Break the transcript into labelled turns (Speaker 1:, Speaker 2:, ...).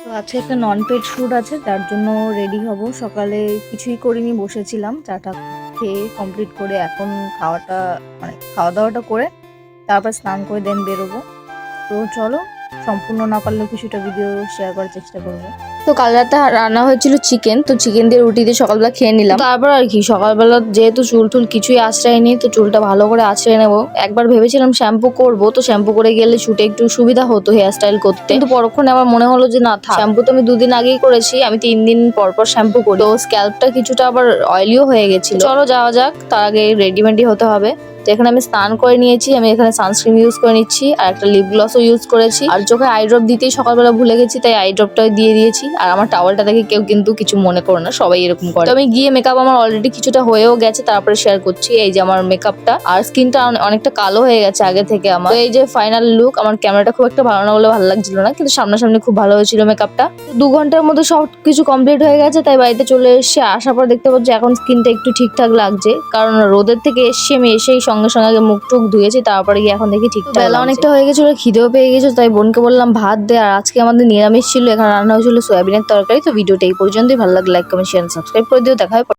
Speaker 1: তো আজকে একটা নন পেড শ্যুট আছে, তার জন্য রেডি হব। সকালে কিছুই করিনি, বসেছিলাম। চাটা খেয়ে কমপ্লিট করে এখন খাওয়া দাওয়াটা করে তারপর স্নান করে দেন বেরোবো। তো চলো, সম্পূর্ণ না পারলেও কিছুটা ভিডিও শেয়ার করার চেষ্টা করবো। তো কাল রাতে রান্না হয়েছিল চিকেন, তো চিকেন দিয়ে রুটি দিয়ে সকালবেলা খেয়ে নিলাম। তারপর আর কি, সকালবেলা যেহেতু চুল টুল কিছুই আশ্রয় নেই, তো চুলটা ভালো করে আশ্রয় নেবো। একবার ভেবেছিলাম শ্যাম্পু করবো, তো শ্যাম্পু করে গেলে শুটে একটু সুবিধা হতো হেয়ার স্টাইল করতে, কিন্তু পরক্ষণে আমার মনে হলো যে না থাক, শ্যাম্পু তো আমি 2 দিন আগেই করেছি, আমি 3 দিন পর পর শ্যাম্পু করি, তো স্ক্যাল্পটা কিছুটা আবার অয়েলিও হয়ে গেছিল। চলো যাওয়া যাক, তার আগে রেডিমেডি হতে হবে। তো এখানে আমি স্নান করে নিয়েছি, আমি এখানে সানস্ক্রিন ইউজ করে নিচ্ছি আর একটা লিপ গ্লসও ইউজ করেছি, আর চোখে আই ড্রপ দিতেই সকালবেলা ভুলে গেছি, তাই আই ড্রপটা দিয়ে দিয়েছি। আর আমার টাওয়ালটা দেখে কেউ কিন্তু কিছু মনে করো না, সবাই এরকম করে। তো আমি গিয়ে মেকআপ আমার অলরেডি কিছুটা হয়েও গেছে, তারপরে শেয়ার করছি। এই যে আমার মেকআপটা, আর স্কিনটা অনেকটা কালো হয়ে গেছে আগে থেকে আমার। তো এই যে ফাইনাল লুক। আমার ক্যামেরাটা খুব একটা ভালো না বলে ভালো লাগছিল না, কিন্তু সামনাসামনি খুব ভালো হয়েছিল মেকআপটা। 2 ঘন্টার মধ্যে সব কিছু কমপ্লিট হয়ে গেছে, তাই বাড়িতে চলে এসে আসার পর দেখতে পাচ্ছি এখন স্কিনটা একটু ঠিকঠাক লাগছে, কারণ রোদের থেকে আমি এসেই সঙ্গে সঙ্গে আগে মুখ টুক ধুয়েছি, তারপরে গিয়ে এখন দেখি ঠিকঠাক। বেলা অনেকটা হয়ে গেছিল, খিদেও পেয়ে গেছে, তাই বোনকে বললাম ভাত দে। আর আজকে আমাদের নিরামিষ ছিল, এখানে রান্না হয়েছিল সয়াবিনের তরকারি। তো ভিডিওটা এই পর্যন্তই। ভালো লাগলে লাইক কমেন্ট শেয়ার সাবস্ক্রাইব করে দিও। দেখা হয়।